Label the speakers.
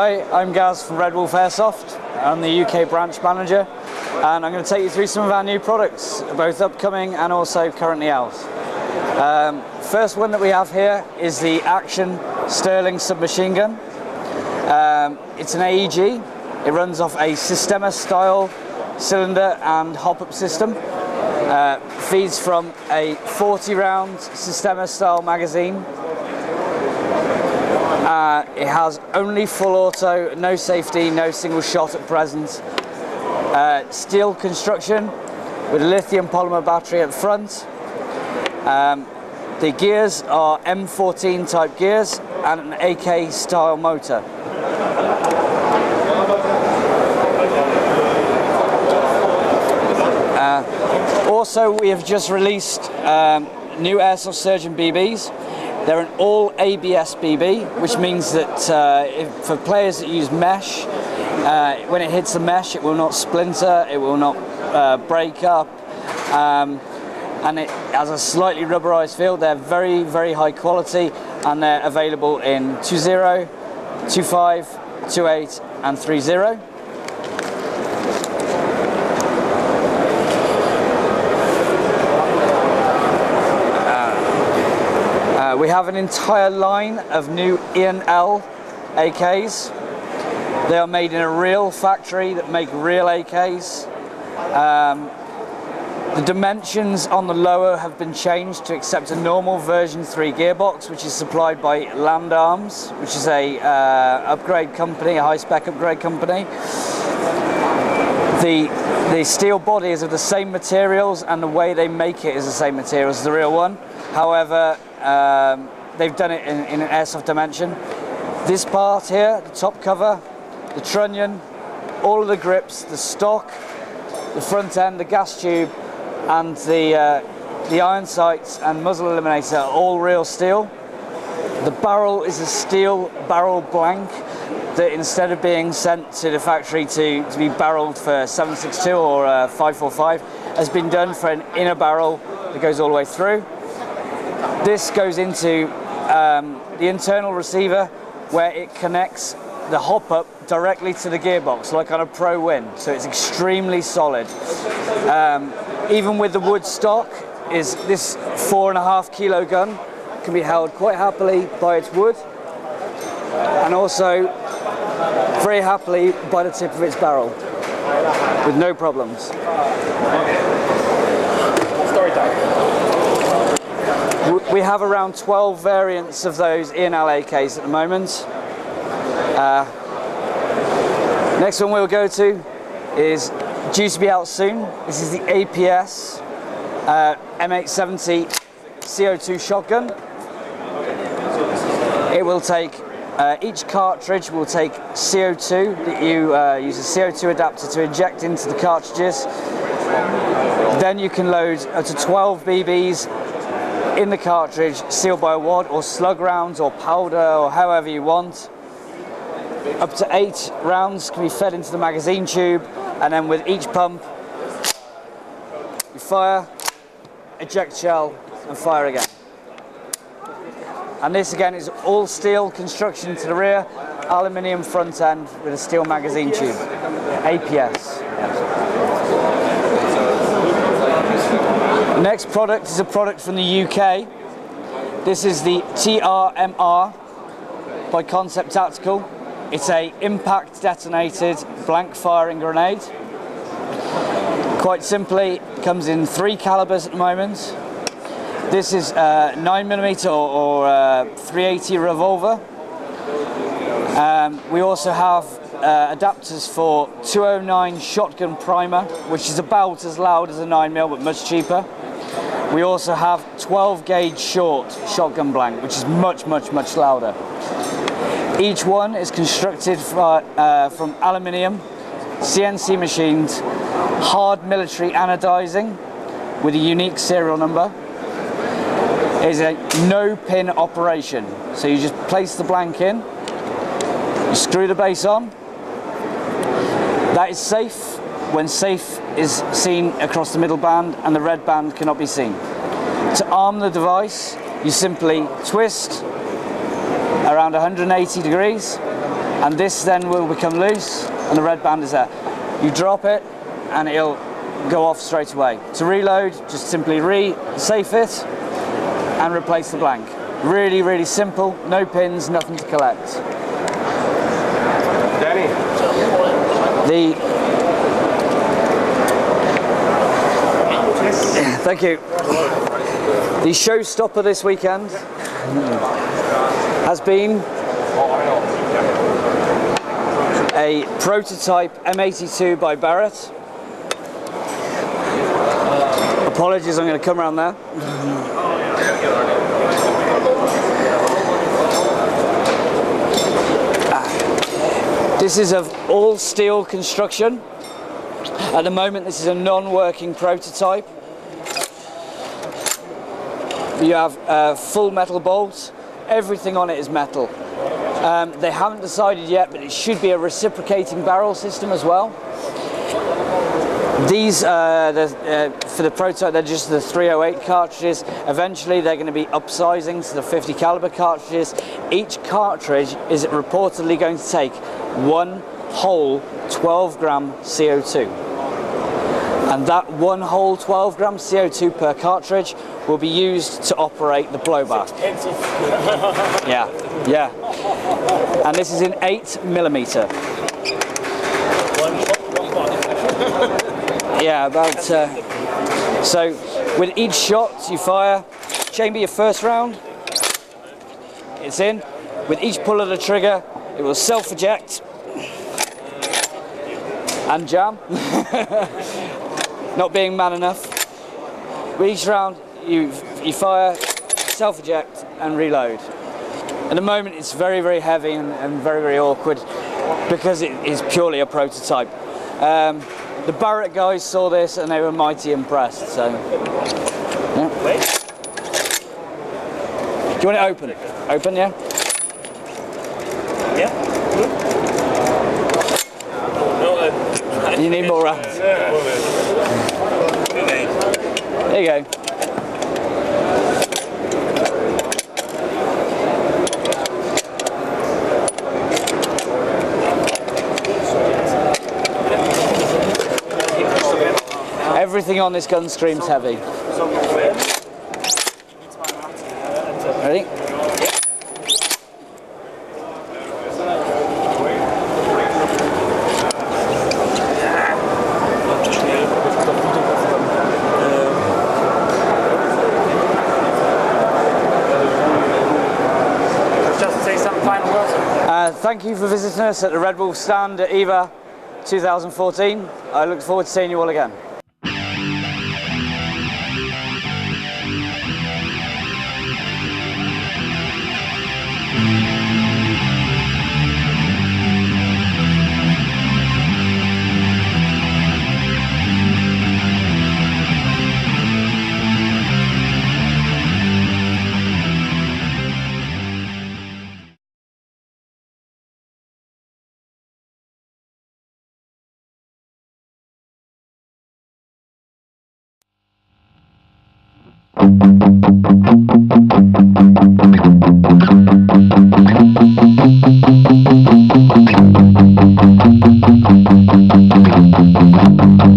Speaker 1: Hi, I'm Gaz from REDWOLF Airsoft. I'm the UK branch manager, and I'm going to take you through some of our new products, both upcoming and also currently out. First one that we have here is the Action Sterling submachine gun. It's an AEG. It runs off a Systema style cylinder and hop-up system. Feeds from a 40-round Systema style magazine. It has only full auto, no safety, no single shot at present. Steel construction with a lithium polymer battery at the front. The gears are M14 type gears and an AK style motor. Also, we have just released new Airsoft Surgeon BBs. They're an all ABS BB, which means that for players that use mesh, when it hits the mesh, it will not splinter, it will not break up, and it has a slightly rubberized feel. They're very, very high quality, and they're available in 2.0, 2.5, 2.8, and 3.0. We have an entire line of new Enl AKs. They are made in a real factory that make real AKs. The dimensions on the lower have been changed to accept a normal version 3 gearbox, which is supplied by Land Arms, which is a upgrade company, a high-spec upgrade company. The steel body is of the same materials, and the way they make it is the same materials as the real one. However, they've done it in an airsoft dimension. This part here, the top cover, the trunnion, all of the grips, the stock, the front end, the gas tube, and the iron sights and muzzle eliminator are all real steel. The barrel is a steel barrel blank that, instead of being sent to the factory to be barreled for 7.62 or 5.45, has been done for an inner barrel that goes all the way through. This goes into the internal receiver, where it connects the hop-up directly to the gearbox, like on a Pro Win, so it's extremely solid. Even with the wood stock, this 4.5 kilo gun can be held quite happily by its wood, and also very happily by the tip of its barrel, with no problems. Story time. We have around 12 variants of those Enl AKs at the moment. Next one we'll go to is due to be out soon. This is the APS M870 CO2 shotgun. It will take, each cartridge will take CO2, that you use a CO2 adapter to inject into the cartridges. Then you can load up to 12 BBs in the cartridge, sealed by a wad, or slug rounds, or powder, or however you want. Up to 8 rounds can be fed into the magazine tube, and then with each pump, you fire, eject shell, and fire again. And this again is all steel construction to the rear, aluminium front end with a steel magazine tube. APS. The next product is a product from the UK. This is the TRMR by Concept Tactical. It's a impact detonated blank firing grenade. Quite simply, it comes in 3 calibers at the moment. This is 9mm or 380 revolver. We also have adapters for 209 shotgun primer, which is about as loud as a 9mm but much cheaper. We also have 12 gauge short shotgun blank, which is much, much, much louder. Each one is constructed from aluminium, CNC machined, hard military anodizing with a unique serial number. It is a no pin operation, so you just place the blank in, you screw the base on. That is safe when safe is seen across the middle band and the red band cannot be seen. To arm the device, you simply twist around 180 degrees and this then will become loose and the red band is there. You drop it and it'll go off straight away. To reload, just simply resafe it and replace the blank. Really, really simple, no pins, nothing to collect.
Speaker 2: Danny.
Speaker 1: Thank you. The showstopper this weekend has been a prototype M82 by Barrett. Apologies, I'm going to come around there. This is of all steel construction. At the moment, this is a non-working prototype. You have full metal bolts. Everything on it is metal. They haven't decided yet, but it should be a reciprocating barrel system as well. These, for the prototype, they're just the 308 cartridges. Eventually, they're going to be upsizing to the 50 caliber cartridges. Each cartridge is reportedly going to take one whole 12 gram CO2. And that one whole 12 gram CO2 per cartridge will be used to operate the blowback. Yeah, yeah. And this is in 8mm. Yeah, about. So with each shot you fire, chamber your first round, it's in. With each pull of the trigger, it will self-eject and jam. Not being man enough. With each round, you fire, self-eject and reload. At the moment it's very, very heavy and very, very awkward because it is purely a prototype. The Barrett guys saw this and they were mighty impressed, so... Yeah. Do you want it open? Open, yeah?
Speaker 2: Yeah.
Speaker 1: You need more rounds. There you go. Everything on this gun screams heavy. Ready?
Speaker 3: Just say some final words.
Speaker 1: Thank you for visiting us at the REDWOLF stand at IWA 2014. I look forward to seeing you all again.
Speaker 4: Thank you.